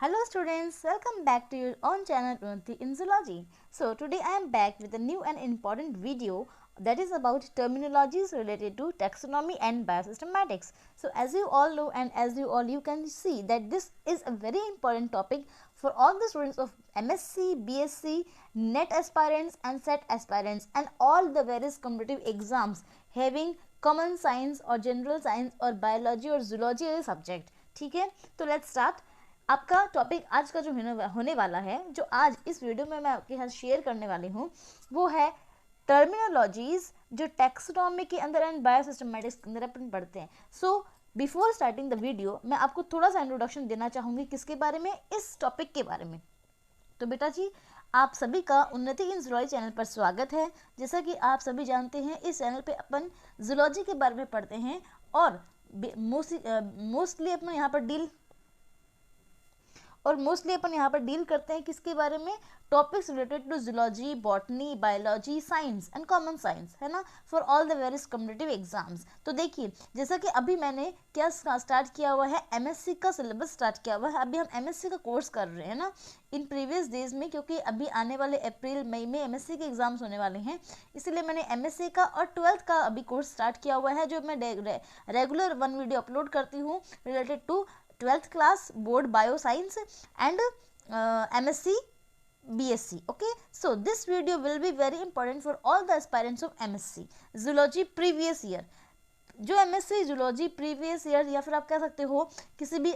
Hello students, welcome back to your own channel Unnati in Zoology. So today I am back with a new and important video that is about terminologies related to taxonomy and biosystematics. So as you all know and as you can see that this is a very important topic for all the students of MSc, BSc, NET aspirants and SET aspirants and all the various competitive exams having common science or general science or biology or zoology as a subject. ठीक है, तो let's start. आपका topic आज का जो होने वाला है, जो आज इस वीडियो में मैं आपके साथ शेयर करने वाली हूँ, वो है टर्मिनोलॉजीज जो टैक्सोनॉमी के अंदर एंड बायोसिस्टमैटिक्स के अंदर अपन पढ़ते हैं. So before starting the video मैं आपको थोड़ा सा इंट्रोडक्शन देना चाहूँगी किसके बारे में, इस टॉपिक के बारे में. तो बेटा जी, आप सभी का उन्नति इन ज़ूलॉजी चैनल पर स्वागत है. जैसा कि आप सभी जानते हैं, इस चैनल पे अपन ज़ूलॉजी के बारे में पढ़ते हैं और मोस्टली अपन यहाँ पर डील करते हैं किसके बारे में, topics related to zoology, botany, biology, science and common science, है ना, for all the various competitive exams. तो देखिए, जैसा कि अभी मैंने क्या स्टार्ट किया हुआ है, एमएससी का सिलेबस स्टार्ट किया हुआ है. अभी हम एमएससी का कोर्स कर रहे हैं ना इन प्रीवियस डेज में, क्योंकि अभी आने वाले अप्रैल मई में एमएससी के एग्जाम्स होने वाले हैं, इसलिए मैंने एमएससी का और 12th का अभी कोर्स स्टार्ट किया हुआ है, जो मैं रेगुलर 1 वीडियो अपलोड करती हूँ related to 12th class board bioscience and MSc BSc. Okay, so this video will be very important for all the aspirants of MSc zoology previous year. जो MSc zoology previous year या फिर आप कह सकते हो किसी भी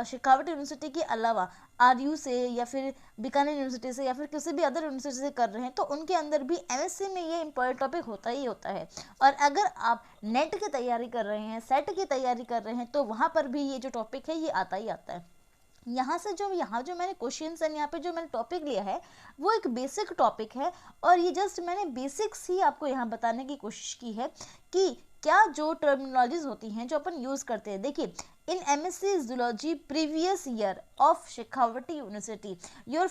शेखावट यूनिवर्सिटी के अलावा RU से या फिर बीकानेर यूनिवर्सिटी से या फिर किसी भी अदर यूनिवर्सिटी से कर रहे हैं, तो उनके अंदर भी MSc में ये इंपॉर्टेंट टॉपिक होता ही होता है. और अगर आप नेट की तैयारी कर रहे हैं, सेट की तैयारी कर रहे हैं, तो वहाँ पर भी ये जो टॉपिक है ये आता ही आता है. यहाँ जो मैंने क्वेश्चंस एंड यहाँ पे जो मैंने टॉपिक लिया है वो एक बेसिक टॉपिक है, और ये जस्ट मैंने बेसिक्स ही आपको यहाँ बताने की कोशिश की है कि क्या जो टर्मिनोलॉजीज होती हैं जो अपन यूज़ करते हैं. देखिए, in MSc zoology previous year of Shekhawati university, your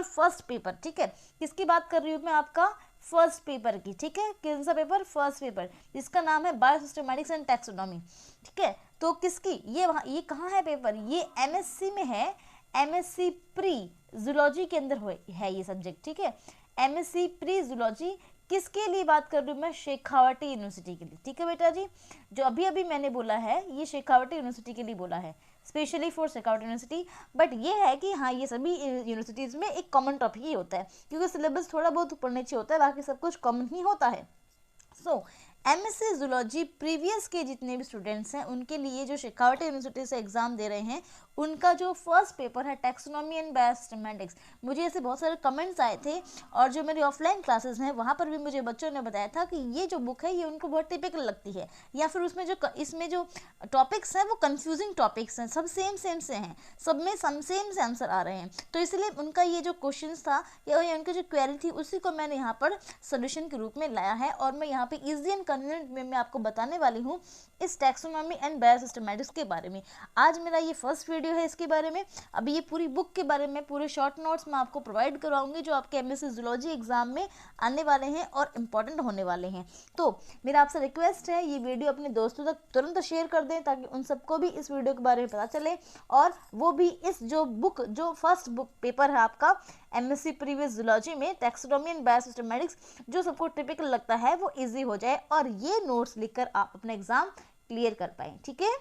first paper, ठीक है, किसकी बात कर रही हूँ मैं, आपका फर्स्ट पेपर की. ठीक है, कौन सा पेपर, फर्स्ट पेपर, जिसका नाम है बायोसिस्टमैटिक्स एंड टैक्सोनॉमी. ठीक है, तो किसकी ये कहाँ है पेपर, ये एमएससी में है, एमएससी प्री जूलॉजी के अंदर है ये सब्जेक्ट. ठीक है, एमएससी प्री जूलॉजी किसके लिए बात कर रही हूँ मैं, शेखावटी यूनिवर्सिटी के लिए. ठीक है बेटा जी, जो अभी मैंने बोला है ये शेखावटी यूनिवर्सिटी के लिए बोला है, specially for Shekhawati university. But ये है कि हाँ, ये सभी यूनिवर्सिटीज़ में एक कॉमन टॉपिक ही होता है, क्योंकि सिलेबस थोड़ा बहुत ऊपर नीचे होता है, बाकी सब कुछ कॉमन ही होता है. सो एमएससी जूलॉजी प्रीवियस के जितने भी स्टूडेंट्स हैं उनके लिए जो शेखावटी यूनिवर्सिटी से एग्ज़ाम दे रहे हैं, उनका जो फर्स्ट पेपर है टैक्सोनॉमी एंड बायोसिस्टमैटिक्स. मुझे ऐसे बहुत सारे कमेंट्स आए थे, और जो मेरी ऑफलाइन क्लासेस हैं वहाँ पर भी मुझे बच्चों ने बताया था कि ये जो बुक है ये उनको बहुत टिपिकल लगती है, या फिर इसमें जो टॉपिक्स हैं वो कन्फ्यूजिंग टॉपिक्स हैं, सब सेम से हैं, सब में सेम से आंसर आ रहे हैं. तो इसलिए उनका ये जो क्वेश्चन था या उनकी जो क्वेरी थी उसी को मैंने यहाँ पर सोल्यूशन के रूप में लाया है, और मैं यहाँ पे ईजी एंड कन्वीनियंट में मैं आपको बताने वाली हूँ इस टैक्सोनॉमी एंड बायोसिस्टमैटिक्स के बारे में. आज मेरा ये फर्स्ट वीडियो है इसके बारे में. अभी ये पूरी बुक के बारे में पूरे शॉर्ट नोट्स मैं आपको प्रोवाइड करवाऊंगी जो आपके एमएससी जूलॉजी एग्जाम में आने वाले हैं और इम्पॉर्टेंट होने वाले हैं. तो मेरा आपसे रिक्वेस्ट है, ये वीडियो अपने दोस्तों तक तुरंत शेयर कर दें ताकि उन सबको भी इस वीडियो के बारे में पता चले, और वो भी इस जो फर्स्ट बुक पेपर है आपका एमएससी प्रीवियस जूलॉजी में टैक्सोनॉमी एंड बायोसिस्टमैटिक्स, जो सबको टिपिकल लगता है वो इजी हो जाए और ये नोट्स लिखकर आप अपना एग्जाम क्लियर कर पाएँ. ठीक है,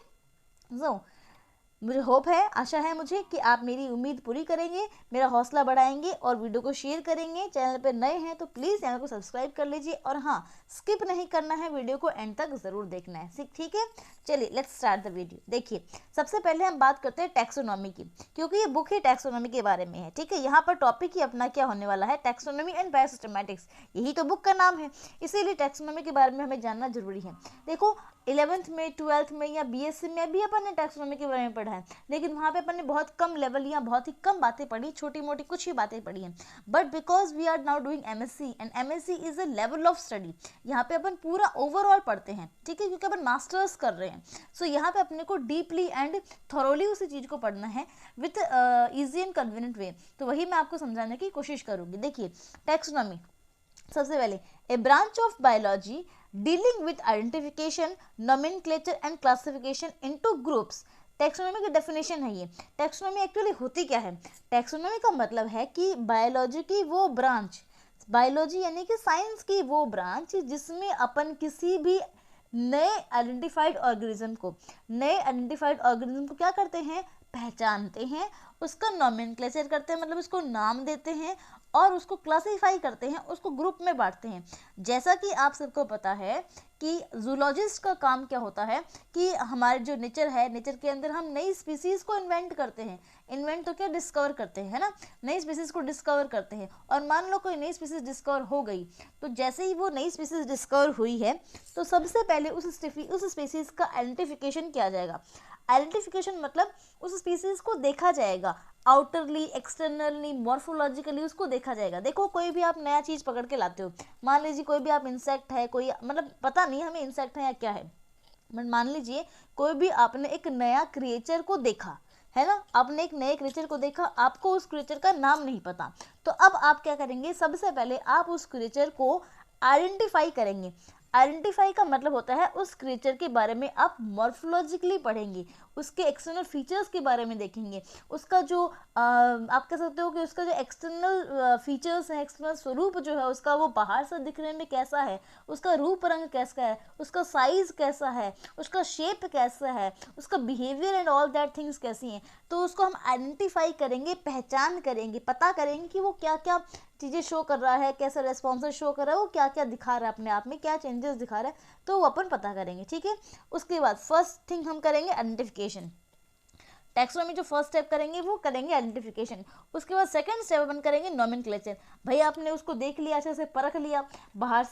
मुझे होप है, आशा है मुझे कि आप मेरी उम्मीद पूरी करेंगे, मेरा हौसला बढ़ाएंगे और वीडियो को शेयर करेंगे. चैनल पर नए हैं तो प्लीज़ चैनल को सब्सक्राइब कर लीजिए, और हाँ, स्किप नहीं करना है, वीडियो को एंड तक ज़रूर देखना है. ठीक है, चलिए लेट्स स्टार्ट द वीडियो. देखिए, सबसे पहले हम बात करते हैं टैक्सोनॉमी की, क्योंकि ये बुक ही टैक्सोनॉमी के बारे में है. ठीक है, यहाँ पर टॉपिक ही अपना क्या होने वाला है, टैक्सोनॉमी एंड बायोसिस्टमैटिक्स, यही तो बुक का नाम है, इसीलिए टैक्सोनॉमी के बारे में हमें जानना जरूरी है. देखो, 11th में, 12th में या BSc में भी अपन ने टैक्सोनॉमी के बारे में पढ़ा है, लेकिन वहाँ पे अपन ने बहुत कम लेवल या बहुत ही कम बातें पढ़ी, छोटी मोटी कुछ ही बातें पढ़ी हैं. But because we are now doing MSc and MSc is a level of study, यहाँ पे अपन पूरा ओवरऑल पढ़ते हैं. ठीक है, क्योंकि अपन मास्टर्स कर रहे हैं. सो यहाँ पे अपने को डीपली एंड थॉरोली उसी चीज़ को पढ़ना है with easy and convenient way. तो वही मैं आपको समझाने की कोशिश करूँगी. देखिए, टैक्सोनॉमी सबसे पहले, a branch of biology dealing with identification, nomenclature and classification into groups. Taxonomy की डेफिनेशन है ये। टैक्सोनॉमी एक्चुअली होती क्या है? टैक्सोनॉमी का मतलब है कि बायोलॉजी की वो ब्रांच, बायोलॉजी यानी कि साइंस की वो ब्रांच जिसमें अपन किसी भी नए आइडेंटिफाइड ऑर्गेनिज्म को क्या करते हैं? पहचानते हैं, उसका नॉमेनक्लेचर करते हैं, मतलब उसको नाम देते हैं और उसको क्लासिफाई करते हैं, उसको ग्रुप में बांटते हैं। जैसा कि आप सबको पता है कि जूलॉजिस्ट का काम क्या होता है कि हमारे जो नेचर है, नेचर के अंदर हम नई स्पीसीज को इन्वेंट करते हैं। इन्वेंट तो क्या, डिस्कवर करते हैं, है ना, नई स्पीसीज को डिस्कवर करते हैं। और मान लो कोई नई स्पीसीज डिस्कवर हो गई, तो जैसे ही वो नई स्पीसीज डिस्कवर हुई है तो सबसे पहले उस स्पीसीज का आइडेंटिफिकेशन किया जाएगा। आइडेंटिफिकेशन मतलब उस स्पीसीज को देखा जाएगा, आउटरली, एक्सटर्नली, मॉर्फोलॉजिकली उसको देखा जाएगा। देखो कोई भी आप नया चीज़ पकड़ के लाते हो, मान लीजिए कोई भी आप इंसेक्ट है, कोई मतलब पता नहीं हमें इंसेक्ट है या क्या है, बट मान लीजिए कोई भी आपने एक नया क्रिएचर को देखा, है ना, आपने एक नए क्रिएचर को देखा, आपको उस क्रिएचर का नाम नहीं पता, तो अब आप क्या करेंगे? सबसे पहले आप उस क्रिएचर को आइडेंटिफाई करेंगे। आइडेंटिफाई का मतलब होता है उस क्रिएचर के बारे में आप मॉर्फोलॉजिकली पढ़ेंगे, उसके एक्सटर्नल फीचर्स के बारे में देखेंगे, उसका जो आप कह सकते हो कि उसका जो एक्सटर्नल फीचर्स हैं, एक्सटर्नल स्वरूप जो है उसका, वो बाहर से दिखने में कैसा है, उसका रूप रंग कैसा है, उसका साइज कैसा है, उसका शेप कैसा है, उसका behaviour and all that things कैसी हैं। तो उसको हम आइडेंटिफाई करेंगे, पहचान करेंगे, पता करेंगे कि वो क्या क्या चीज़ें शो कर रहा है, कैसा रेस्पॉन्सेस शो कर रहा है, वो क्या क्या दिखा रहा है अपने आप में, क्या चेंजेस दिखा रहा है, तो वो अपन पता करेंगे। ठीक है, उसके बाद फर्स्ट थिंग हम करेंगे आइडेंटिफिकेशन। टैक्सोनॉमी जो फर्स्ट स्टेप करेंगे वो करेंगे आइडेंटिफिकेशन। उसके बाद सेकंड स्टेप अपन करेंगे नॉमेनक्लेचर। भाई आपने उसको देख लिया, अच्छे से परख लिया, बाहर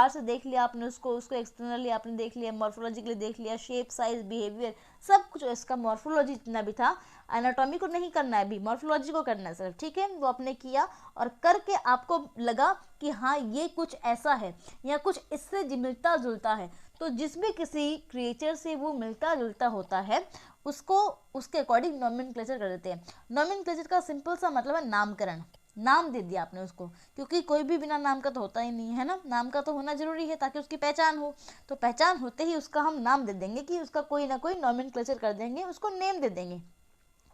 से देख लिया आपने उसको एक्सटर्नली आपने देख लिया, मॉर्फोलॉजिकली देख लिया, शेप, साइज, बिहेवियर, सब कुछ इसका मॉर्फोलॉजी जितना भी था। एनाटॉमी को नहीं करना है अभी, मॉर्फोलॉजी को करना है सिर्फ। ठीक है, वो आपने किया और करके आपको लगा कि हाँ ये कुछ ऐसा है या कुछ इससे मिलता जुलता है, तो जिस भी किसी क्रिएचर से वो मिलता जुलता होता है उसको उसके अकॉर्डिंग नॉमेनक्लेचर कर देते हैं। नॉमेनक्लेचर का सिंपल सा मतलब है नामकरण, नाम दे दिया आपने उसको, क्योंकि कोई भी बिना नाम का तो होता ही नहीं है ना, नाम का तो होना जरूरी है ताकि उसकी पहचान हो। तो पहचान होते ही उसका हम नाम दे देंगे कि उसका कोई ना कोई नॉमेनक्लेचर कर देंगे, उसको नेम दे देंगे।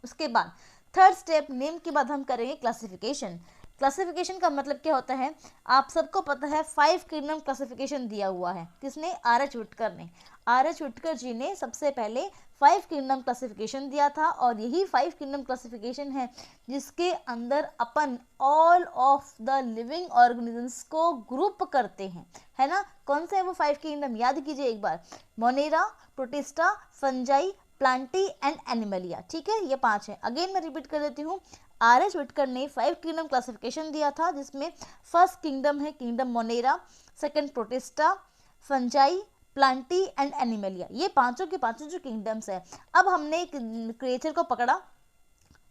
उसके बाद थर्ड स्टेप, नेम के बाद हम करेंगे क्लासिफिकेशन। क्लासिफिकेशन का मतलब क्या होता है? आप सबको पता है 5 किंगडम क्लासिफिकेशन दिया हुआ है। किसने? R.H. व्हिटकर ने। R.H. व्हिटकर जी ने सबसे पहले 5 किंगडम क्लासिफिकेशन दिया था और यही 5 किंगडम क्लासिफिकेशन है जिसके अंदर अपन all of the living organisms को ग्रुप करते हैं, है ना। कौन से है वो 5 किंगडम? याद कीजिए एक बार, Monera, Protista, Fungi, Plantae and Animalia. ठीक है, ये 5 है। अगेन मैं रिपीट कर देती हूँ, R.H. व्हिटकर ने 5 किंगडम क्लासिफिकेशन दिया था जिसमें फर्स्ट किंगडम है kingdom Monera, second protista, Fungi, Plantae and Animalia. ये पांचों के पांचों जो किंगडम्स है। अब हमने एक क्रिएचर को पकड़ा,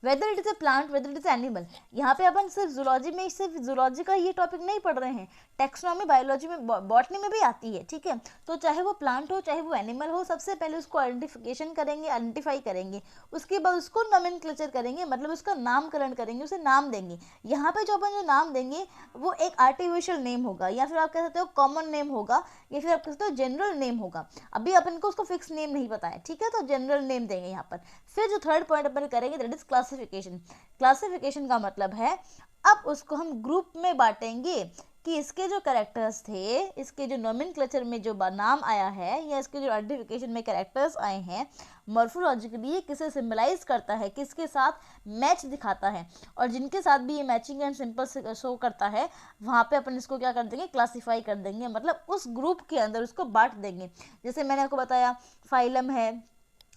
weather it is a plant, weather it is animal. यहाँ पे अपन सिर्फ जूलॉजी में, सिर्फ जूलॉजी का ये टॉपिक नहीं पढ़ रहे हैं, टैक्सोनॉमी बायोलॉजी में, बॉटनी में भी आती है। ठीक है, तो चाहे वो प्लांट हो चाहे वो एनिमल हो, सबसे पहले उसको आइडेंटिफिकेशन करेंगे, आइडेंटिफाई करेंगे, उसके बाद उसको नोमेनक्लेचर करेंगे, मतलब उसका नामकरण करेंगे, उसे नाम देंगे। यहाँ पे जो अपन जो नाम देंगे वो एक आर्टिफिशियल नेम होगा, या फिर आप कह सकते हो कॉमन नेम होगा, या फिर आप कह सकते हो जनरल नेम होगा। अभी अपन को उसको फिक्स नेम नहीं पता है, ठीक है, तो जनरल नेम देंगे यहाँ पर। फिर जो थर्ड पॉइंट अपन करेंगे दैट इज क्लासिफिकेशन। क्लासिफिकेशन का मतलब है अब उसको हम ग्रुप में बांटेंगे कि इसके जो कैरेक्टर्स थे, इसके जो नोमेनक्लेचर में जो नाम आया है या इसके जो आइडेंटिफिकेशन में कैरेक्टर्स आए हैं, मॉर्फोलॉजिकली ये किसे सिंबलाइज करता है, किसके साथ मैच दिखाता है, और जिनके साथ भी ये मैचिंग एंड सिंपल शो करता है वहाँ पे अपन इसको क्या कर देंगे? क्लासीफाई कर देंगे, मतलब उस ग्रुप के अंदर उसको बांट देंगे। जैसे मैंने आपको बताया फाइलम है,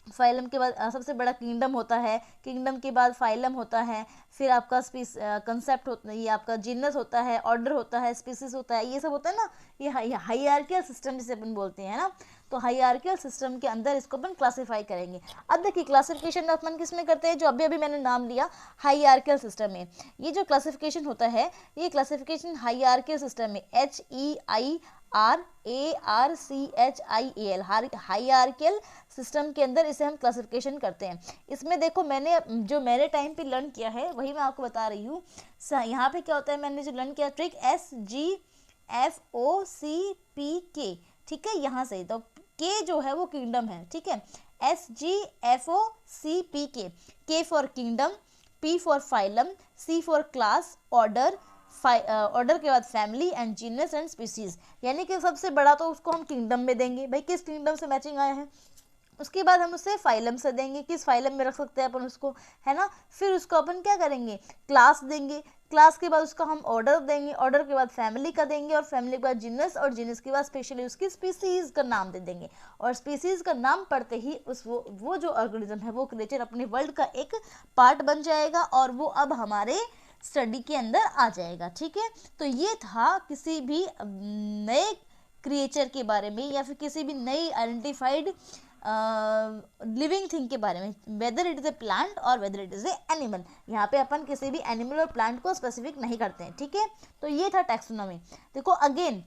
फाइलम के बाद सबसे बड़ा किंगडम होता है, किंगडम के बाद फाइलम होता है, फिर आपका कंसेप्ट होता है, ये आपका जीनस होता है, ऑर्डर होता है, स्पीसीज होता है, ये सब होता है ना, ये हाइरार्कियल सिस्टम जिसे अपन बोलते हैं ना। तो हाइरार्कियल सिस्टम के अंदर इसको अपन क्लासीफाई करेंगे। अब देखिए क्लासिफिकेशन अपन किस में करते हैं, जो अभी अभी मैंने नाम लिया हाइरार्कियल सिस्टम में। ये जो क्लासिफिकेशन होता है ये क्लासिफिकेशन हाइरार्कियल सिस्टम में, HEIRARCHIAL, हाइरार्कियल सिस्टम के अंदर इसे हम क्लासिफिकेशन करते हैं। इसमें देखो मैंने जो मेरे टाइम पे लर्न किया है वही मैं आपको बता रही हूँ। यहाँ पे क्या होता है, मैंने जो लर्न किया ट्रिक SGFOCPK, ठीक है, यहाँ से तो के जो है वो किंगडम है, ठीक है, SGFOCPK, K for kingdom, P for phylum, C for class, order, order के बाद family and genus and species. यानी कि सबसे बड़ा तो उसको हम किंगडम में देंगे, भाई किस किंगडम से मैचिंग आया है। उसके बाद हम उसे फाइलम से देंगे, किस फाइलम में रख सकते हैं अपन उसको, है ना। फिर उसको अपन क्या करेंगे, क्लास देंगे, क्लास के बाद उसका हम ऑर्डर देंगे, ऑर्डर के बाद फैमिली का देंगे, और फैमिली के बाद जीनस, और जीनस के बाद स्पेशली उसकी स्पीसीज का नाम दे देंगे। और स्पीसीज का नाम पढ़ते ही उस वो जो ऑर्गेनिज्म है, वो क्रिएचर अपने वर्ल्ड का एक पार्ट बन जाएगा, और वो अब हमारे स्टडी के अंदर आ जाएगा। ठीक है, तो ये था किसी भी नए क्रिएचर के बारे में, या फिर किसी भी नई आइडेंटिफाइड लिविंग थिंग के बारे में, whether it is a plant और whether it is an animal. यहाँ पे अपन किसी भी एनिमल और प्लांट को स्पेसिफिक नहीं करते हैं। ठीक है, तो ये था टैक्सोनॉमी। देखो अगेन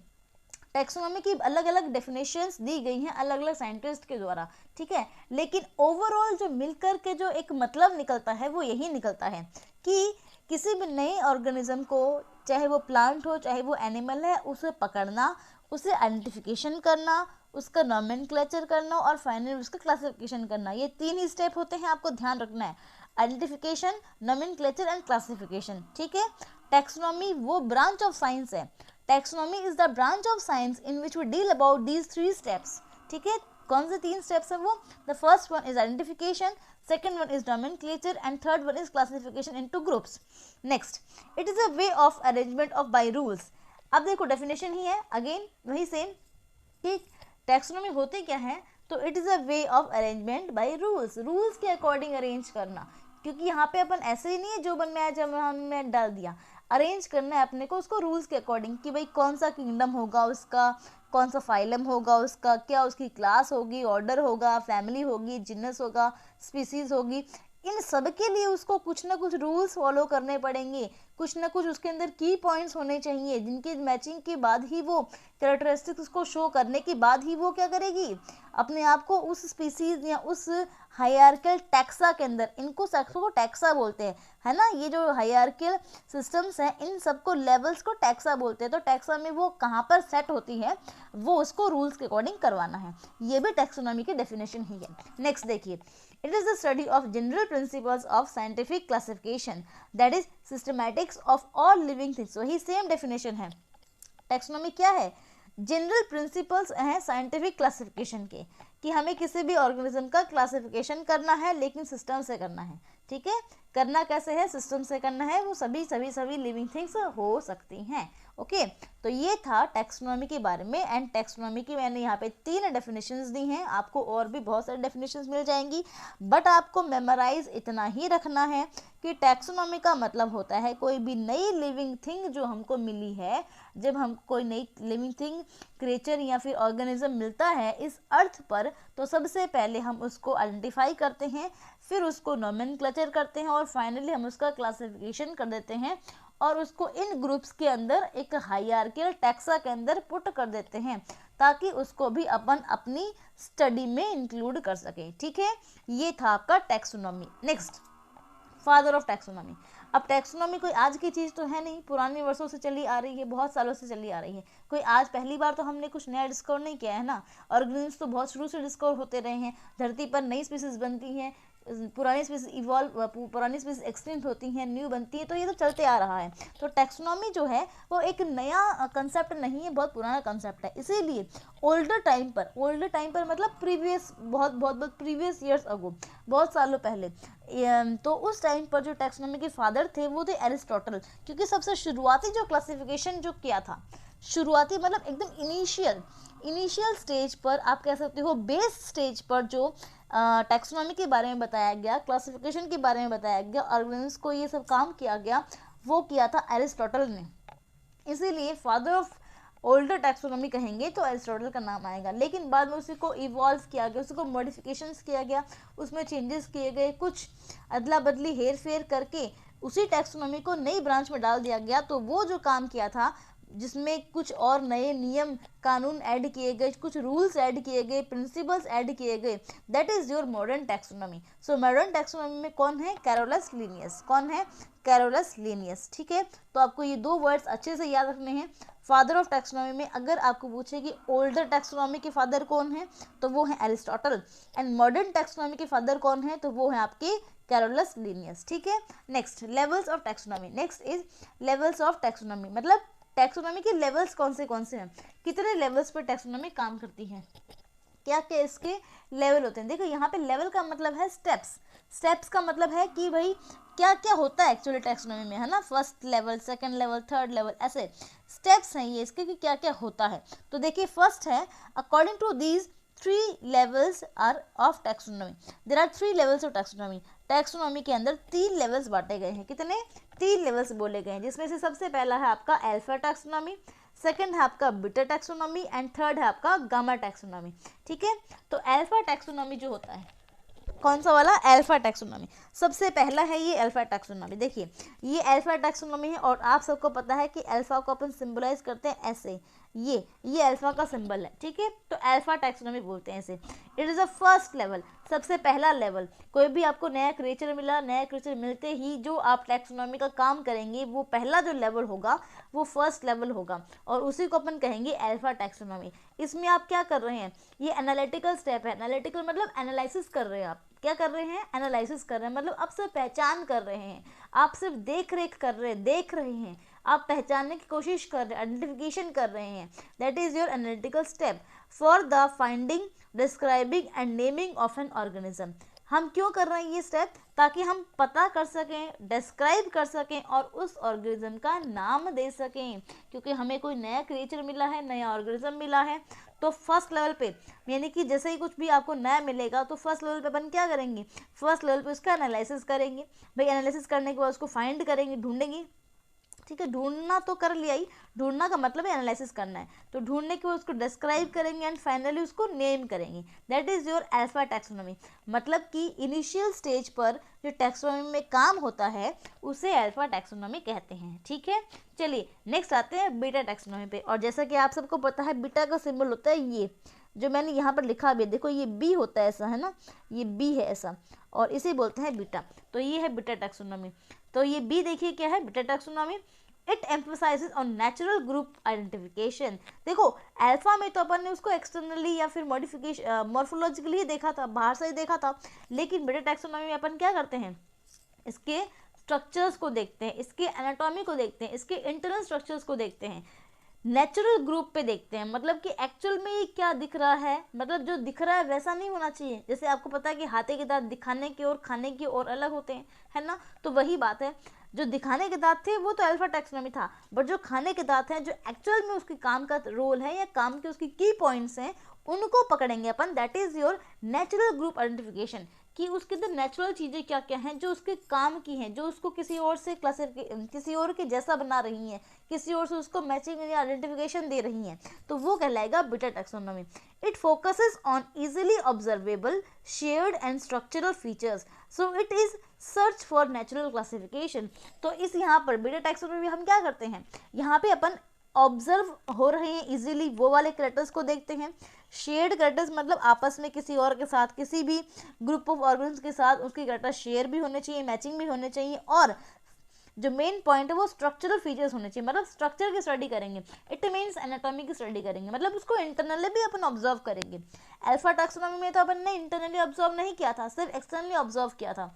टैक्सोनॉमी की अलग अलग डेफिनेशंस दी गई हैं अलग अलग साइंटिस्ट के द्वारा। ठीक है, लेकिन ओवरऑल जो मिलकर के जो एक मतलब निकलता है वो यही निकलता है कि किसी भी नए ऑर्गेनिज्म को, चाहे वो प्लांट हो चाहे वो एनिमल है, उसे पकड़ना, उसे आइडेंटिफिकेशन करना, उसका नॉमेनक्लेचर करना, और फाइनली उसका क्लासिफिकेशन करना। ये 3 ही स्टेप होते हैं, आपको ध्यान रखना है, आइडेंटिफिकेशन, नॉमेनक्लेचर एंड क्लासिफिकेशन। ठीक है, टैक्सोनॉमी वो ब्रांच ऑफ साइंस है, taxonomy is the branch of science in which we deal about these 3 steps. ठीक है, कौन से 3 स्टेप्स है वो, the first one is identification, second one is nomenclature, and third one is classification into groups. Next, it is a way of arrangement of by rules. अब देखो definition ही है, again वही सेम कि टैक्सोनॉमी होते क्या है, तो it is a way of arrangement by rules, rules के अकॉर्डिंग अरेंज करना। क्योंकि यहाँ पे अपन ऐसे ही नहीं है जो बन में आया जब हमने डाल दिया, अरेंज करना है अपने को उसको रूल्स के अकॉर्डिंग कि भाई कौन सा किंगडम होगा उसका, कौन सा फाइलम होगा उसका, क्या उसकी क्लास होगी, ऑर्डर होगा, फैमिली होगी, जिनस होगा, स्पीसीज होगी। इन सब के लिए उसको कुछ ना कुछ रूल्स फॉलो करने पड़ेंगे, कुछ ना कुछ उसके अंदर की पॉइंट्स होने चाहिए जिनकी मैचिंग के बाद ही वो कैरेक्टरिस्टिक्स को शो करने के बाद ही वो क्या करेगी, अपने आप को उस स्पीसीज या उस हायरार्किकल टैक्सा के अंदर, इनको को टैक्सा बोलते हैं, है ना। ये जो हायरार्किकल सिस्टम्स हैं इन सबको लेवल्स को टैक्सा बोलते हैं। तो टैक्सा में वो कहाँ पर सेट होती है, वो उसको रूल्स के अकॉर्डिंग करवाना है। ये भी टैक्सोनॉमी की डेफिनेशन ही है। नेक्स्ट देखिए, it is the study of general principles of scientific classification, that is systematics of all living things। वही सेम डेफिनेशन है। टैक्सोनॉमी क्या है, जनरल प्रिंसिपल्स हैं साइंटिफिक क्लासिफिकेशन के, कि हमें किसी भी ऑर्गेनिज्म का क्लासिफिकेशन करना है लेकिन सिस्टम से करना है। ठीक है, करना कैसे है, सिस्टम से करना है, वो सभी लिविंग थिंग्स हो सकती हैं। ओके, तो ये था टैक्सोनॉमी के बारे में। एंड टैक्सोनॉमी की मैंने यहाँ पे 3 डेफिनेशंस दी हैं, आपको और भी बहुत सारी डेफिनेशंस मिल जाएंगी, बट आपको मेमोराइज इतना ही रखना है कि टैक्सोनॉमी का मतलब होता है कोई भी नई लिविंग थिंग जो हमको मिली है, जब हम कोई नई लिविंग थिंग, क्रिएचर या फिर ऑर्गेनिज्म मिलता है इस अर्थ पर, तो सबसे पहले हम उसको आइडेंटिफाई करते हैं, फिर उसको नॉमेनक्लेचर करते हैं, और फाइनली हम उसका क्लासिफिकेशन कर देते हैं, और उसको इन ग्रुप्स के अंदर एक हायरार्किकल टैक्सा के अंदर पुट कर देते हैं, ताकि उसको भी अपन अपनी स्टडी में इंक्लूड कर सके। ठीक है, ये था आपका taxonomy. Next, father of taxonomy. अब टैक्सोनॉमी कोई आज की चीज़ तो है नहीं, पुराने वर्षों से चली आ रही है, बहुत सालों से चली आ रही है। कोई आज पहली बार तो हमने कुछ नया डिस्कवर नहीं किया है ना, ऑर्गेनिज्म्स तो बहुत शुरू से डिस्कवर होते रहे हैं, धरती पर नई स्पीसीज बनती हैं, पुरानी स्पीसीज इवॉल्व, पुरानी स्पीसीज एक्सटिंक्ट होती हैं, न्यू बनती है, तो ये तो चलते आ रहा है। तो टैक्सोनॉमी जो है वो एक नया कंसेप्ट नहीं है, बहुत पुराना कंसेप्ट है। इसीलिए ओल्डर टाइम पर मतलब प्रीवियस बहुत प्रीवियस ईयर्स अगो, बहुत सालों पहले, तो उस टाइम पर जो टैक्सोनॉमी के फादर थे वो थे एरिस्टोटल, क्योंकि सबसे शुरुआती जो क्लासिफिकेशन जो किया था, शुरुआती मतलब एकदम इनिशियल स्टेज पर, आप कह सकते हो बेस स्टेज पर, जो टैक्सोनॉमी के बारे में बताया गया, क्लासिफिकेशन के बारे में बताया गया, ऑर्गेनिज्म्स को ये सब काम किया गया, वो किया था एरिस्टोटल ने। इसीलिए फादर ऑफ ओल्डर टैक्सोनॉमी कहेंगे तो एरिस्टोटल का नाम आएगा। लेकिन बाद में उसी को इवॉल्व किया गया, उसी को मॉडिफिकेशंस किया गया, उसमें चेंजेस किए गए, कुछ अदला बदली हेर फेर करके उसी टैक्सोनॉमी को नई ब्रांच में डाल दिया गया। तो वो जो काम किया था जिसमें कुछ और नए नियम कानून ऐड किए गए, कुछ रूल्स ऐड किए गए, प्रिंसिपल्स ऐड किए गए, that is your modern taxonomy. So modern taxonomy में कौन है? Carolus Linnaeus. कौन है? Carolus Linnaeus. ठीक है, तो आपको ये दो वर्ड्स अच्छे से याद रखने हैं। फादर ऑफ टैक्सोनॉमी में अगर आपको पूछे कि ओल्डर टैक्सोनॉमी के फादर कौन है, तो वो है एरिस्टोटल, एंड मॉडर्न टैक्सोनॉमी के फादर कौन है, तो वो है आपके कैरोलस लिनियस। ठीक है, next levels of taxonomy. Next is levels of taxonomy, मतलब टैक्सोनॉमी के लेवल्स कौन से हैं, कितने लेवल्स पर टैक्सोनॉमी काम करती है, क्या क्या इसके लेवल होते हैं। देखो यहाँ पे लेवल का मतलब है स्टेप्स, स्टेप्स का मतलब है कि भाई क्या क्या होता है एक्चुअली टैक्सोनॉमी में, है ना। First level, second level, third level, ऐसे स्टेप्स हैं ये इसके कि क्या क्या होता है। तो देखिए फर्स्ट है, according to these 3 levels are of taxonomy. There are 3 levels of taxonomy. Taxonomy के अंदर 3 लेवल्स बांटे गए हैं। कितने? 3 लेवल्स बोले गए हैं, जिसमें से सबसे पहला है आपका अल्फा टैक्सोनॉमी, सेकंड है आपका बीटा टैक्सोनॉमी एंड थर्ड है आपका गामा टैक्सोनॉमी। ठीक है, तो अल्फा टैक्सोनॉमी जो होता है, कौन सा वाला? Alpha taxonomy. सबसे पहला है ये अल्फा टैक्सोनॉमी। देखिए ये अल्फा टैक्सोनॉमी है और आप सबको पता है कि अल्फा को अपन सिंबलाइज करते हैं ऐसे, ये अल्फा का सिंबल है। ठीक है, तो अल्फा टैक्सोनॉमी बोलते हैं इसे। It is a first level, सबसे पहला लेवल। कोई भी आपको नया क्रिएचर मिला, नया क्रिएचर मिलते ही जो आप टैक्सोनॉमी का काम करेंगे, वो पहला जो लेवल होगा वो फर्स्ट लेवल होगा और उसी को अपन कहेंगे अल्फा टैक्सोनॉमी। इसमें आप क्या कर रहे हैं? ये एनालिटिकल स्टेप है। एनालिटिकल मतलब एनालिसिस कर रहे हैं आप। क्या कर रहे हैं? एनालिसिस कर रहे हैं, मतलब आप सिर्फ पहचान कर रहे हैं, आप सिर्फ देख रेख कर रहे हैं, देख रहे हैं, आप पहचानने की कोशिश कर रहे हैं, आइडेंटिफिकेशन कर रहे हैं। That is your analytical step for the finding, describing and naming of an organism. हम क्यों कर रहे हैं ये स्टेप? ताकि हम पता कर सकें, डिस्क्राइब कर सकें और उस ऑर्गेनिज्म का नाम दे सकें, क्योंकि हमें कोई नया क्रिएचर मिला है, नया ऑर्गेनिज्म मिला है। तो फर्स्ट लेवल पे, यानी कि जैसे ही कुछ भी आपको नया मिलेगा तो फर्स्ट लेवल पे अपन क्या करेंगे? फर्स्ट लेवल पे उसका एनालिसिस करेंगे। भाई एनालिसिस करने के बाद उसको फाइंड करेंगे, ढूंढेंगे। ठीक है, ढूंढना तो कर लिया ही, ढूंढना का मतलब है एनालिसिस करना है। तो ढूंढने के बाद उसको डिस्क्राइब करेंगे एंड फाइनली उसको नेम करेंगे। That is your alpha taxonomy. मतलब कि इनिशियल स्टेज पर जो टैक्सोनॉमी में काम होता है उसे अल्फा टैक्सोनॉमी कहते हैं। ठीक है, चलिए नेक्स्ट आते हैं बीटा टैक्सोनॉमी पे। और जैसा कि आप सबको पता है बीटा का सिंबल होता है ये जो मैंने यहाँ पर लिखा भी है, देखो ये बी होता है ऐसा, है ना, ये बी है ऐसा, और इसे बोलते हैं बीटा। तो ये है बीटा टैक्सोनॉमी। तो ये बी देखिए क्या है, beta taxonomy. It emphasises on natural group identification. देखो अल्फा में तो अपन ने उसको एक्सटर्नली या फिर मॉडिफिकेशन मॉर्फोलॉजिकली ही देखा था, बाहर से ही देखा था, लेकिन बीटा टैक्सोनॉमी में अपन क्या करते हैं? इसके स्ट्रक्चर्स को देखते हैं, इसके एनाटॉमी को देखते हैं, इसके इंटरनल स्ट्रक्चर्स को देखते हैं, नेचुरल ग्रुप पे देखते हैं। मतलब कि एक्चुअल में ये क्या दिख रहा है, मतलब जो दिख रहा है वैसा नहीं होना चाहिए। जैसे आपको पता है कि हाथे के दांत दिखाने की और खाने की और अलग होते हैं, है ना, तो वही बात है। जो दिखाने के दांत थे वो तो अल्फा टैक्सोनॉमी था, बट जो खाने के दांत हैं, जो एक्चुअल में उसके काम का रोल है या काम के उसकी की पॉइंट्स हैं, उनको पकड़ेंगे अपन। That is your natural group identification, कि उसके अंदर नेचुरल चीज़ें क्या क्या हैं जो उसके काम की हैं, जो उसको किसी और से किसी और के जैसा बना रही हैं, किसी और से उसको मैचिंग या आइडेंटिफिकेशन दे रही हैं, तो वो कहलाएगा beta taxonomy. It focuses on easily observable shared and structural features, so it is search for natural classification. तो इस यहाँ पर बीटा टैक्सोनॉमी हम क्या करते हैं? यहाँ पे अपन ऑब्जर्व हो रहे हैं इजीली, वो वाले कैरेक्टर्स को देखते हैं। शेयर्ड कैरेक्टर्स मतलब आपस में किसी और के साथ, किसी भी ग्रुप ऑफ ऑर्गन्स के साथ उसके कैरेक्टर शेयर भी होने चाहिए, मैचिंग भी होने चाहिए, और जो मेन पॉइंट है वो स्ट्रक्चरल फीचर्स होने चाहिए, मतलब स्ट्रक्चर की स्टडी करेंगे। इट मीन्स एनाटॉमी की स्टडी करेंगे, मतलब उसको इंटरनली भी अपन ऑब्जर्व करेंगे। अल्फा टैक्सोनॉमी में तो अपन ने इंटरनली ऑब्जर्व नहीं किया था, सिर्फ एक्सटर्नली ऑब्जर्व किया था,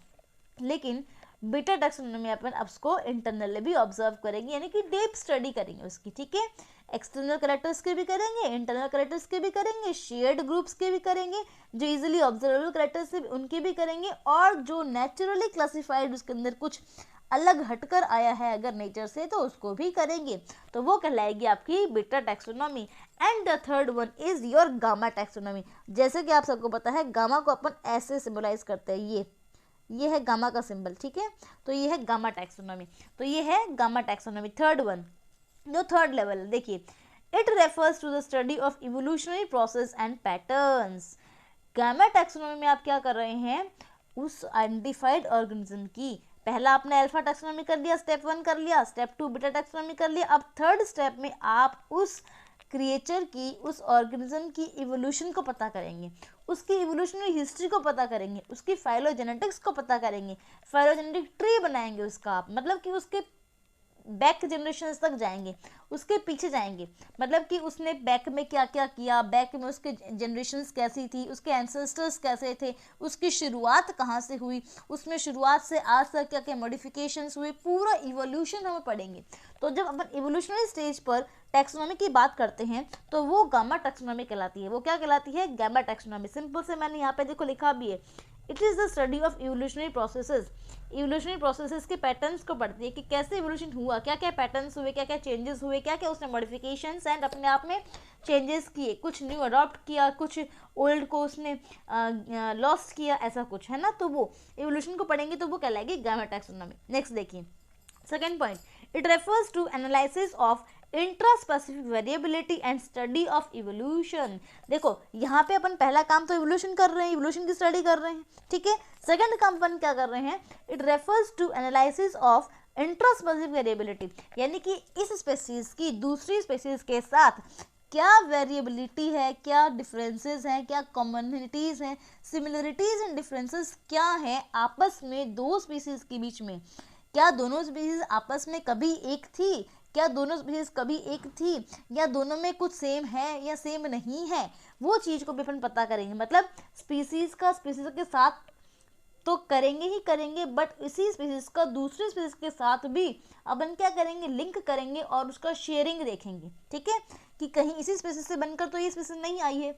लेकिन बीटा टैक्सोनॉमी में अपन उसको इंटरनली भी ऑब्जर्व करेंगे, यानी कि डीप स्टडी करेंगे उसकी। ठीक है, एक्सटर्नल कैरेक्टर्स के भी करेंगे, इंटरनल कैरेक्टर्स के भी करेंगे, शेयर्ड ग्रुप्स के भी करेंगे, जो इजीली ऑब्जर्वेबल कैरेक्टर्स से उनके भी करेंगे, और जो नेचुरली क्लासिफाइड उसके अंदर कुछ अलग हटकर आया है अगर नेचर से, तो उसको भी करेंगे। तो वो कहलाएगी आपकी beta taxonomy. And the third one is your gamma taxonomy. जैसे कि आप सबको पता है गामा को अपन ऐसे सिंबलाइज करते हैं, ये है गामा का सिंबल। ठीक है, तो ये है गामा टैक्सोनॉमी। तो ये है गामा टैक्सोनॉमी, थर्ड वन, जो थर्ड लेवल। देखिए it refers to the study of evolutionary process and patterns. Gamma taxonomy में आप क्या कर रहे हैं? उस आइडेंटिफाइड ऑर्गेनिज्म की पहला आपने अल्फा टैक्सोनॉमी कर लिया, स्टेप 1 कर लिया, स्टेप 2 बीटा टैक्सोनॉमी कर लिया, अब थर्ड स्टेप में आप उस क्रिएचर की, उस ऑर्गेनिज्म की इवोल्यूशन को पता करेंगे, उसकी इवोल्यूशनरी हिस्ट्री को पता करेंगे, उसकी फाइलोजेनेटिक्स को पता करेंगे, फाइलोजेनेटिक ट्री बनाएंगे उसका आप, मतलब कि उसके बैक जनरेशंस तक जाएंगे, उसके पीछे जाएंगे, मतलब कि उसने बैक में क्या क्या किया, बैक में उसके जनरेशंस कैसी थी, उसके एंसेस्टर्स कैसे थे, उसकी शुरुआत कहाँ से हुई, उसमें शुरुआत से आज तक क्या क्या मॉडिफिकेशंस हुए, पूरा इवोल्यूशन हम पढ़ेंगे। तो जब अपन इवोल्यूशनरी स्टेज पर टैक्सोनॉमी की बात करते हैं तो वो गामा टैक्सोनॉमी कहलाती है। वो क्या कहलाती है? Gamma taxonomy. सिंपल से मैंने यहाँ पे देखो लिखा भी है, it is the study of evolutionary processes. Evolutionary processes के पैटर्न्स को पढ़ती है कि कैसे इवोल्यूशन हुआ, क्या क्या पैटर्न्स हुए, क्या क्या चेंजेस हुए, क्या क्या उसने मॉडिफिकेशंस एंड अपने आप में चेंजेस किए, कुछ न्यू अडॉप्ट किया, कुछ ओल्ड को उसने लॉस्ट किया, ऐसा कुछ है ना। तो वो इवोल्यूशन को पढ़ेंगे तो वो कहलाएगी गामा टैक्सोनॉमी। नेक्स्ट देखिए second point, it refers to analysis of intraspecific variability and study of evolution. देखो यहाँ पे अपन पहला काम तो इवोल्यूशन कर रहे हैं, इवोल्यूशन की स्टडी कर रहे हैं, ठीक है। सेकंड काम अपन क्या कर रहे हैं, it refers to analysis of intraspecific variability, यानी कि इस स्पेसीज की दूसरी स्पेसीज के साथ क्या वेरिएबिलिटी है, क्या डिफरेंसेस हैं, क्या कॉमनिटीज़ हैं, सिमिलरिटीज़ एंड डिफरेंसेस क्या हैं आपस में दो स्पीसीज के बीच में। क्या दोनों स्पीसीज आपस में कभी एक थी, क्या दोनों स्पीसीज कभी एक थी, या दोनों में कुछ सेम है या सेम नहीं है, वो चीज़ को भी अपन पता करेंगे। मतलब स्पीसीज का स्पीसीज के साथ तो करेंगे ही करेंगे, बट इसी स्पीसीज का दूसरे स्पीसीज के साथ भी अपन क्या करेंगे, लिंक करेंगे और उसका शेयरिंग देखेंगे, ठीक है, कि कहीं इसी स्पीसीज से बनकर तो ये स्पीसीज नहीं आई है,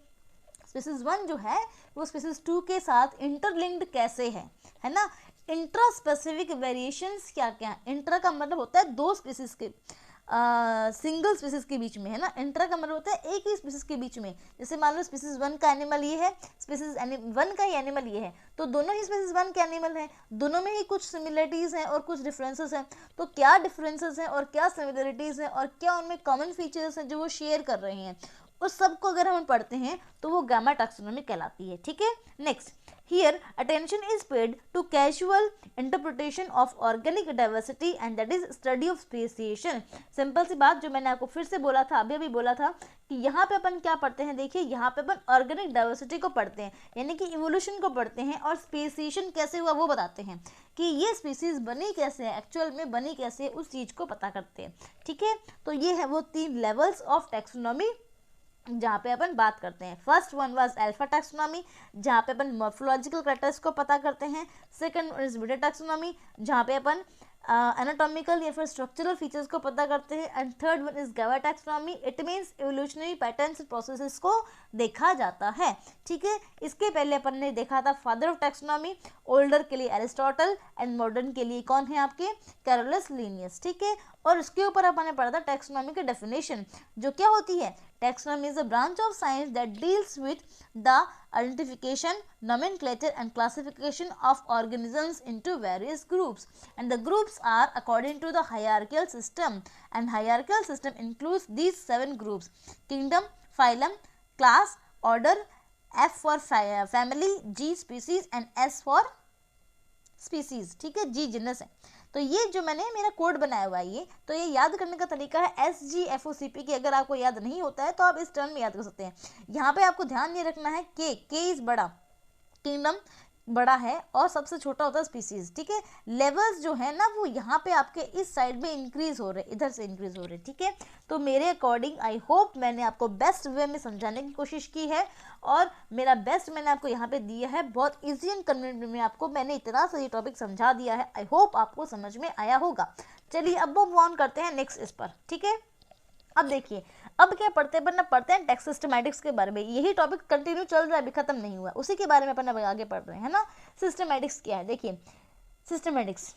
स्पीसीज 1 जो है वो स्पीसीज 2 के साथ इंटरलिंक्ड कैसे है ना। इंट्रा स्पेसिफिक वेरिएशंस क्या क्या है, इंट्रा का मतलब होता है दो स्पीसीज के सिंगल स्पीसीज के बीच में, है ना। इंट्रा का मतलब होता है एक ही स्पीसीज के बीच में। जैसे मान लो स्पीसीज 1 का एनिमल ये है, स्पीसीज 1 का ही एनिमल ये है, तो दोनों ही स्पीसीज 1 के एनिमल हैं, दोनों में ही कुछ सिमिलरिटीज़ हैं और कुछ डिफरेंसेस हैं। तो क्या डिफरेंसेस हैं और क्या सिमिलरिटीज़ हैं और क्या उनमें कॉमन फीचर्स हैं जो वो शेयर कर रहे हैं, उस सब को अगर हम पढ़ते हैं तो वो गामा टैक्सोनॉमी कहलाती है, ठीक है। Next, here attention is paid to casual interpretation of organic diversity and that is study of speciation। Simple सी बात जो मैंने आपको फिर से बोला था, अभी बोला था कि यहाँ पे अपन क्या पढ़ते हैं, देखिए यहाँ पे अपन ऑर्गेनिक डाइवर्सिटी को पढ़ते हैं, यानी कि इवोल्यूशन को पढ़ते हैं, और स्पेसिएशन कैसे हुआ वो बताते हैं कि ये स्पीसीज बनी कैसे है, एक्चुअल में बनी कैसे है, उस चीज़ को पता करते हैं, ठीक है। तो ये है वो 3 लेवल्स ऑफ टैक्सोनॉमी जहाँ पे अपन बात करते हैं। First one was alpha taxonomy, जहाँ पे अपन मॉर्फोलॉजिकल कैरेक्टर्स को पता करते हैं। Second one is beta taxonomy, जहाँ पे अपन एनाटॉमिकल या फिर स्ट्रक्चरल फीचर्स को पता करते हैं। And third one is gamma taxonomy, it means evolutionary patterns processes को देखा जाता है, ठीक है। इसके पहले अपन ने देखा था फादर ऑफ टैक्सोनॉमी, ओल्डर के लिए एरिस्टोटल एंड मॉडर्न के लिए कौन है आपके, कैरोलस लिनियस, ठीक है। और उसके ऊपर अपन ने पढ़ा था टैक्सोनॉमी की डेफिनेशन, जो क्या होती है, taxonomy is a branch of science that deals with the identification, nomenclature and classification of organisms into various groups, and the groups are according to the hierarchical system, and hierarchical system includes these 7 groups: kingdom, phylum, class, order, F for family, G species and S for species, ठीक है, G genus है। तो ये जो मैंने मेरा code बनाया हुआ है, ये तो ये याद करने का तरीका है SGFOCP की। अगर आपको याद नहीं होता है तो आप इस टर्म में याद कर सकते हैं। यहाँ पे आपको ध्यान ये रखना है के इज बड़ा, किंगडम बड़ा है और सबसे छोटा होता है स्पीसीज, ठीक है। लेवल्स जो है ना वो यहाँ पे आपके इस साइड में इंक्रीज हो रहे, इधर से इंक्रीज हो रहे, ठीक है। तो मेरे अकॉर्डिंग आई होप मैंने आपको बेस्ट वे में समझाने की कोशिश की है, और मेरा बेस्ट मैंने आपको यहाँ पे दिया है, बहुत ईजी एंड कन्वीनियंट में आपको मैंने इतना सा ये टॉपिक समझा दिया है। आई होप आपको समझ में आया होगा। चलिए अब वो मूव ऑन करते हैं नेक्स्ट इस पर, ठीक है। अब देखिए अब क्या पढ़ते हैं, पढ़ते हैं टेक्स्ट सिस्टमैटिक्स के बारे में। यही टॉपिक कंटिन्यू चल रहा है, अभी खत्म नहीं हुआ, उसी के बारे में अपन आगे पढ़ रहे हैं ना। सिस्टमैटिक्स क्या है, देखिए systematics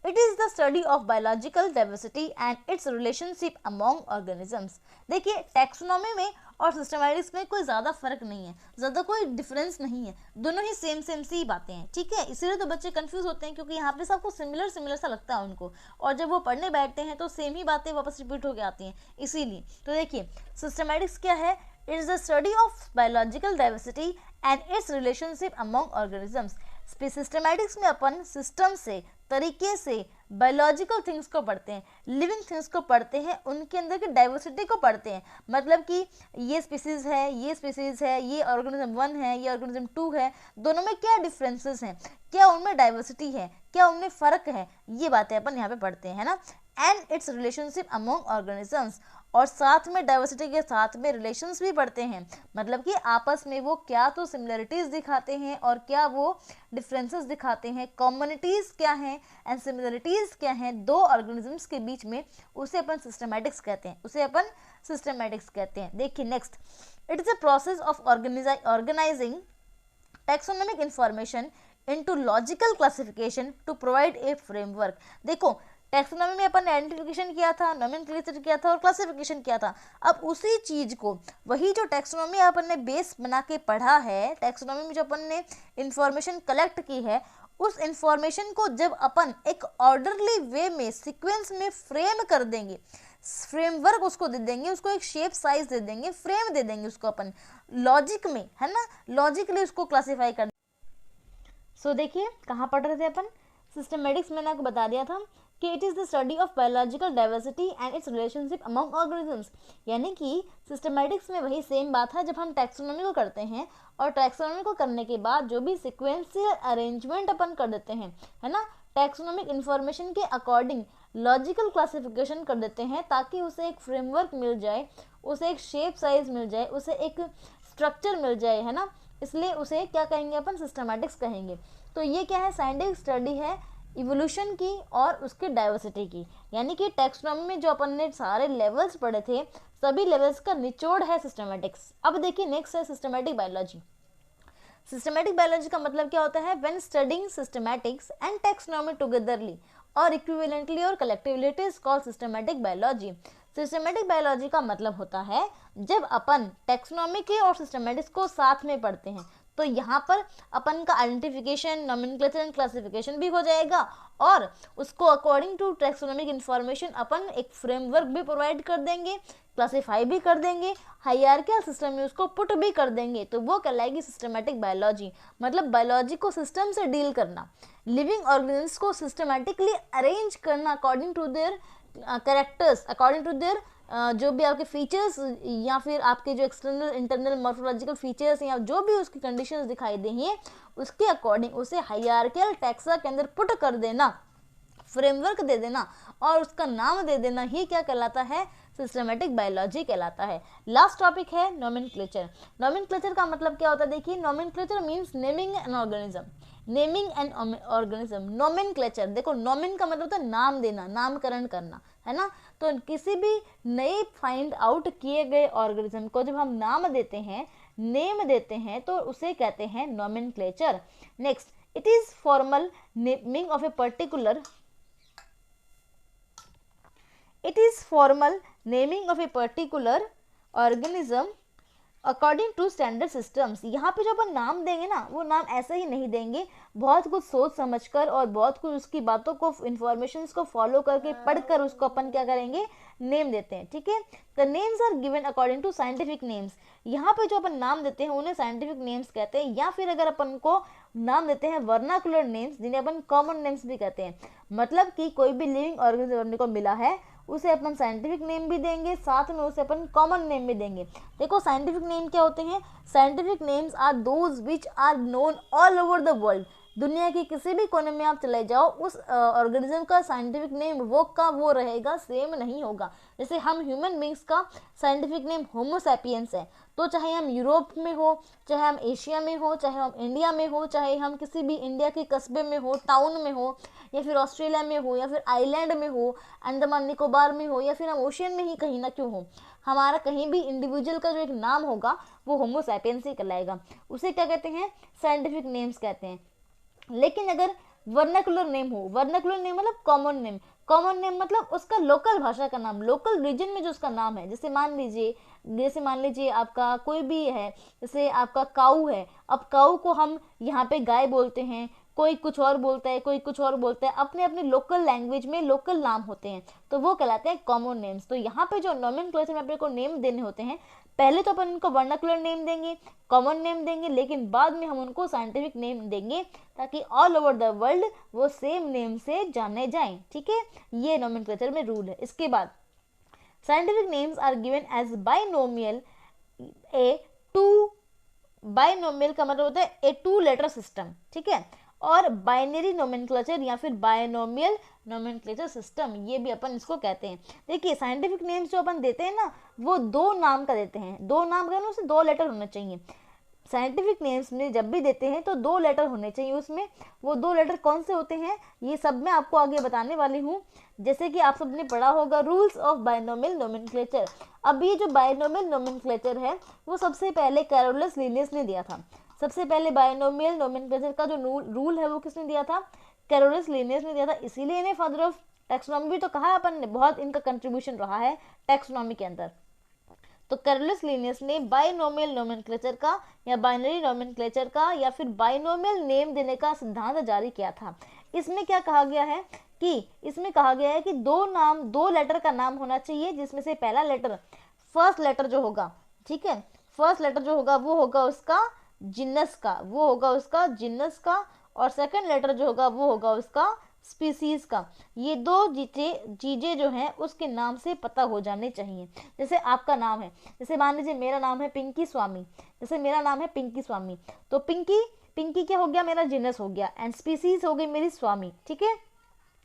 it is the study of biological diversity and its relationship among organisms. देखिए टैक्सोनॉमी में और सिस्टमैटिक्स में कोई ज़्यादा फर्क नहीं है, ज़्यादा कोई डिफरेंस नहीं है, दोनों ही सेम सी बातें हैं, ठीक है। इसीलिए तो बच्चे कंफ्यूज होते हैं, क्योंकि यहाँ पे सबको सिमिलर सा लगता है उनको, और जब वो पढ़ने बैठते हैं तो सेम ही बातें वापस रिपीट होकर आती हैं, इसीलिए। तो देखिए सिस्टमैटिक्स क्या है, it is the study of biological diversity and its relationship among organisms. Systematics में अपन सिस्टम से, तरीके से बायोलॉजिकल थिंग्स को पढ़ते हैं, लिविंग थिंग्स को पढ़ते हैं, उनके अंदर की डाइवर्सिटी को पढ़ते हैं। मतलब कि ये स्पीसीज़ है, ये स्पीसीज़ है, ये ऑर्गेनिज्म 1 है, ये ऑर्गेनिज्म 2 है, दोनों में क्या डिफरेंसेस हैं, क्या उनमें डाइवर्सिटी है, क्या उनमें फ़र्क है, ये बातें अपन यहाँ पे पढ़ते हैं, है ना। And its relationship among organisms, और साथ में डाइवर्सिटी के साथ में रिलेशंस भी पढ़ते हैं। मतलब कि आपस में वो क्या तो सिमिलरिटीज़ दिखाते हैं और क्या वो डिफरेंसेस दिखाते हैं, कॉमनिटीज़ क्या हैं एंड सिमिलरिटीज़ क्या हैं दो ऑर्गेनिजम्स के बीच में, उसे अपन सिस्टमैटिक्स कहते हैं, उसे अपन सिस्टमैटिक्स कहते हैं। देखिए next, it is a process of organising taxonomic information into logical classification to provide a framework. देखो टैक्सोनॉमी में अपन ने आइडेंटिफिकेशन किया था, नोमेनक्लेचर किया था और क्लासिफिकेशन किया था। अब उसी चीज़ को, वही जो टैक्सोनॉमी अपन ने बेस बना के पढ़ा है, टैक्सोनॉमी में जो अपन ने इंफॉर्मेशन कलेक्ट की है, उस इंफॉर्मेशन को जब अपन एक ऑर्डरली वे में सीक्वेंस में फ्रेम कर देंगे, फ्रेमवर्क उसको दे देंगे, उसको एक शेप साइज दे देंगे, फ्रेम दे देंगे उसको अपन लॉजिक में, है ना, लॉजिकली उसको क्लासीफाई कर। सो देखिए कहाँ पढ़ रहे थे अपन, सिस्टमैटिक्स मैंने आपको बता दिया था कि it is the study of biological diversity and its relationship among organisms. यानी कि सिस्टमैटिक्स में वही सेम बात है जब हम टैक्सोनॉमी को करते हैं, और टैक्सोनॉमी को करने के बाद जो भी सिक्वेंशियल अरेंजमेंट अपन कर देते हैं, है ना, टैक्सोनॉमिक इन्फॉर्मेशन के अकॉर्डिंग लॉजिकल क्लासिफिकेशन कर देते हैं, ताकि उसे एक फ्रेमवर्क मिल जाए, उसे एक शेप साइज मिल जाए, उसे एक स्ट्रक्चर मिल जाए, है ना, इसलिए उसे क्या कहेंगे अपन, सिस्टमैटिक्स कहेंगे। तो ये क्या है, साइंटिफिक स्टडी है इवोल्यूशन की और उसके डाइवर्सिटी की। यानी कि टैक्सोनॉमी में जो अपन ने सारे लेवल्स पढ़े थे, सभी लेवल्स का निचोड़ है सिस्टमैटिक्स। अब देखिए नेक्स्ट है सिस्टमैटिक बायोलॉजी। सिस्टमैटिक बायोलॉजी का मतलब क्या होता है, when studying systematics and taxonomy togetherly और इक्विवेलेंटली और collectively, it is called systematic biology. Systematic biology का मतलब होता है जब अपन टैक्सोनॉमी के और सिस्टमैटिक्स को साथ में पढ़ते हैं, तो यहाँ पर अपन का आइडेंटिफिकेशन, नोमेनक्लेचर एंड क्लासिफिकेशन भी हो जाएगा, और उसको अकॉर्डिंग टू टैक्सोनॉमिक इन्फॉर्मेशन अपन एक फ्रेमवर्क भी प्रोवाइड कर देंगे, क्लासीफाई भी कर देंगे, हायरार्किकल सिस्टम में उसको पुट भी कर देंगे, तो वो कहलाएगी सिस्टमैटिक बायोलॉजी। मतलब बायोलॉजी को सिस्टम से डील करना, लिविंग ऑर्गेनिज्म्स को सिस्टमैटिकली अरेंज करना according to their characters, according to their जो भी आपके फीचर्स या फिर आपके जो एक्सटर्नल इंटरनल मॉर्फोलॉजिकल फीचर्स या जो भी उसकी कंडीशंस दिखाई देंगी, उसके अकॉर्डिंग उसे हायरार्किकल टैक्सा के अंदर पुट कर देना, फ्रेमवर्क दे देना और उसका नाम दे देना ही क्या कहलाता है, सिस्टमैटिक बायोलॉजी कहलाता है। लास्ट टॉपिक है नोमेनक्लेचर। नोमेनक्लेचर का मतलब क्या होता है, देखिए nomenclature means naming an organism, naming an organism. Nomenclature, देखो नोमेन का मतलब होता है नाम देना, नामकरण करना, है ना। तो किसी भी नए फाइंड आउट किए गए ऑर्गेनिज्म को जब हम नाम देते हैं, नेम देते हैं, तो उसे कहते हैं nomenclature. Next, it is formal naming of a particular, it is formal naming of a particular organism according to standard systems. यहाँ पे जो अपन नाम देंगे ना, वो नाम ऐसे ही नहीं देंगे, बहुत कुछ सोच समझकर और बहुत कुछ उसकी बातों को, इन्फॉर्मेशंस को फॉलो करके, पढ़कर उसको अपन क्या करेंगे, नेम देते हैं, ठीक है। The names are given according to scientific names. यहाँ पे जो अपन नाम देते हैं उन्हें साइंटिफिक नेम्स कहते हैं, या फिर अगर अपन को नाम देते हैं वर्नाकुलर नेम्स, जिन्हें अपन कॉमन नेम्स भी कहते हैं। मतलब कि कोई भी लिविंग ऑर्गेनिज्म को मिला है, उसे अपन साइंटिफिक नेम भी देंगे, साथ में उसे अपन कॉमन नेम भी देंगे। देखो साइंटिफिक नेम क्या होते हैं, scientific names are those which are known all over the world. दुनिया के किसी भी कोने में आप चले जाओ, उस ऑर्गेनिज्म का साइंटिफिक नेम वो का वो रहेगा, सेम नहीं होगा। जैसे हम ह्यूमन बींग्स का साइंटिफिक नेम होमो सैपियंस है, तो चाहे हम यूरोप में हो, चाहे हम एशिया में हो, चाहे हम इंडिया में हो, चाहे हम किसी भी इंडिया के कस्बे में हो, टाउन में हो, या फिर ऑस्ट्रेलिया में हो, या फिर आइलैंड में हो, अंडमान निकोबार में हो, या फिर हम ओशियन में ही कहीं ना क्यों हो, हमारा कहीं भी इंडिविजुअल का जो एक नाम होगा वो होमो सैपियंस ही कहलाएगा। उसे क्या कहते हैं, साइंटिफिक नेम्स कहते हैं। लेकिन अगर वर्नाकुलर नेम हो, वर्नाकुलर नेम मतलब कॉमन नेम, कॉमन नेम मतलब उसका लोकल भाषा का नाम, लोकल रीजन में जो उसका नाम है। जैसे मान लीजिए आपका कोई भी है, जैसे आपका काऊ है, अब काऊ को हम यहाँ पे गाय बोलते हैं, कोई कुछ और बोलता है, कोई कुछ और बोलता है, अपने अपने लोकल लैंग्वेज में लोकल नाम होते हैं, तो वो कहलाते हैं कॉमन नेम्स। तो यहाँ पे जो नोमेनक्लेचर में अपने को नेम देने होते हैं, पहले तो अपन उनको वर्नाकुलर नेम देंगे, कॉमन नेम देंगे, लेकिन बाद में हम उनको साइंटिफिक नेम देंगे ताकि ऑल ओवर द वर्ल्ड वो सेम नेम से जाने जाएं। ठीक है, ये नोमेनक्लेचर में रूल है। इसके बाद scientific names are given as binomial a to, binomial का मतलब होता है ए टू लेटर सिस्टम। ठीक है, और बाइनरी नोमेनक्लेचर या फिर बायनोमियल नोमेनक्लेचर सिस्टम, ये भी अपन इसको कहते हैं। देखिए साइंटिफिक नेम्स जो अपन देते हैं ना, वो दो नाम का देते हैं, दो नाम का, उसमें दो लेटर होने चाहिए। साइंटिफिक नेम्स में जब भी देते हैं तो दो लेटर होने चाहिए उसमें। वो दो लेटर कौन से होते हैं, ये सब मैं आपको आगे बताने वाली हूँ। जैसे कि आप सबने पढ़ा होगा रूल्स ऑफ बायनोमियल नोमेनक्लेचर। अब ये जो बायनोमियल नोमेनक्लेचर है वो सबसे पहले कैरोलस लिनियस ने दिया था। सबसे पहले बायनोमियल नोमेनक्लेचर का जो रूल है वो किसने दिया था, कैरोलस लिनियस ने दिया था। इसीलिए इन्हें फादर ऑफ टैक्सोनॉमी भी तो कहा अपन ने, बहुत इनका कंट्रीब्यूशन रहा है टैक्सोनॉमी के अंदर। तो कैरोलस लिनियस ने बाइनोमियल नोमेनक्लेचर का या बाइनरी नोमेनक्लेचर का या फिर बाइनोमियल नेम देने का सिद्धांत जारी किया था। इसमें क्या कहा गया है कि इसमें कहा गया है कि दो लेटर का नाम होना चाहिए, जिसमें से पहला लेटर, फर्स्ट लेटर जो होगा, ठीक है, फर्स्ट लेटर जो होगा वो होगा उसका जिनस का, वो होगा उसका जिनस का, और सेकंड लेटर जो होगा वो होगा उसका स्पीसीज का। ये दो चीजें जो हैं उसके नाम से पता हो जाने चाहिए। जैसे आपका नाम है, जैसे मान लीजिए मेरा नाम है पिंकी स्वामी, जैसे मेरा नाम है पिंकी स्वामी, तो पिंकी क्या हो गया, मेरा जिनस हो गया, एंड स्पीसीज हो गई मेरी स्वामी। ठीक है,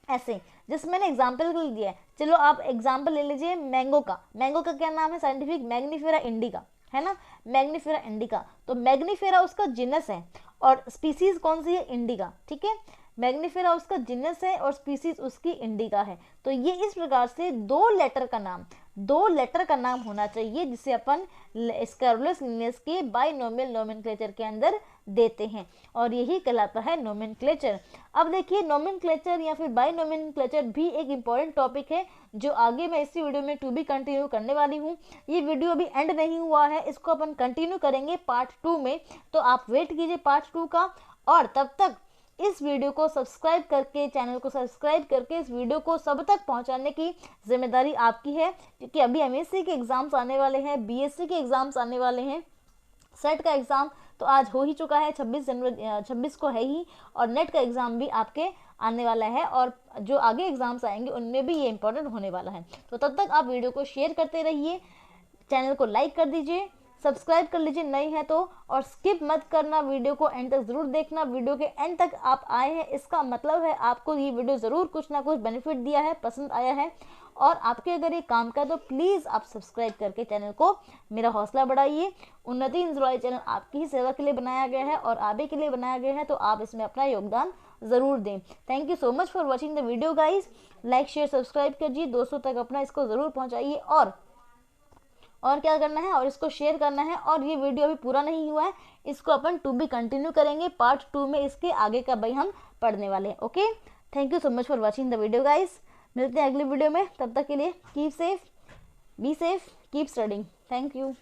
ऐसे जैसे मैंने एग्जाम्पल दिया है। चलो आप एग्जाम्पल ले लीजिए मैंगो का। मैंगो का क्या नाम है साइंटिफिक, मैग्नीफेरा इंडिका, है ना, मैग्नीफेरा इंडिका। तो मैग्नीफेरा उसका जिनस है और स्पीसीज कौन सी है, इंडिका। ठीक है, मैग्नीफेरा उसका जिनस है और स्पीसीज उसकी इंडिका है। तो ये इस प्रकार से दो लेटर का नाम होना चाहिए, जिसे अपन कैरोलस लिनियस के बाइनोमियल नोमेनक्लेचर के अंदर देते हैं, और यही कहलाता है नोमेनक्लेचर। अब देखिए नोमेनक्लेचर या फिर बाइनोमेनक्लेचर भी एक इम्पॉर्टेंट टॉपिक है, जो आगे मैं इसी वीडियो में टू बी कंटिन्यू करने वाली हूँ। ये वीडियो अभी एंड नहीं हुआ है, इसको अपन कंटिन्यू करेंगे पार्ट 2 में, तो आप वेट कीजिए पार्ट 2 का। और तब तक इस वीडियो को सब्सक्राइब करके, चैनल को सब्सक्राइब करके इस वीडियो को सब तक पहुंचाने की जिम्मेदारी आपकी है, क्योंकि अभी एमएससी के एग्जाम्स आने वाले हैं, बीएससी के एग्जाम्स आने वाले हैं, सेट का एग्ज़ाम तो आज हो ही चुका है, 26 को है ही, और नेट का एग्ज़ाम भी आपके आने वाला है, और जो आगे एग्जाम्स आएंगे उनमें भी ये इंपॉर्टेंट होने वाला है। तो तब तक आप वीडियो को शेयर करते रहिए, चैनल को लाइक कर दीजिए, सब्सक्राइब कर लीजिए नए हैं तो, और स्किप मत करना, वीडियो को एंड तक ज़रूर देखना। वीडियो के एंड तक आप आए हैं, इसका मतलब है आपको ये वीडियो ज़रूर कुछ ना कुछ बेनिफिट दिया है, पसंद आया है, और आपके अगर ये काम का तो प्लीज़ आप सब्सक्राइब करके चैनल को मेरा हौसला बढ़ाइए। उन्नति इंजॉय चैनल आपकी ही सेवा के लिए बनाया गया है और आप ही के लिए बनाया गया है, तो आप इसमें अपना योगदान ज़रूर दें। Thank you so much for watching the video guys. Like share subscribe कीजिए, दोस्तों तक अपना इसको ज़रूर पहुँचाइए, और क्या करना है, और इसको शेयर करना है। और ये वीडियो अभी पूरा नहीं हुआ है, इसको अपन टू बी कंटिन्यू करेंगे, पार्ट 2 में इसके आगे का भाई हम पढ़ने वाले हैं। Okay, thank you so much for watching the video guys. मिलते हैं अगली वीडियो में, तब तक के लिए keep safe, be safe, keep studying. Thank you.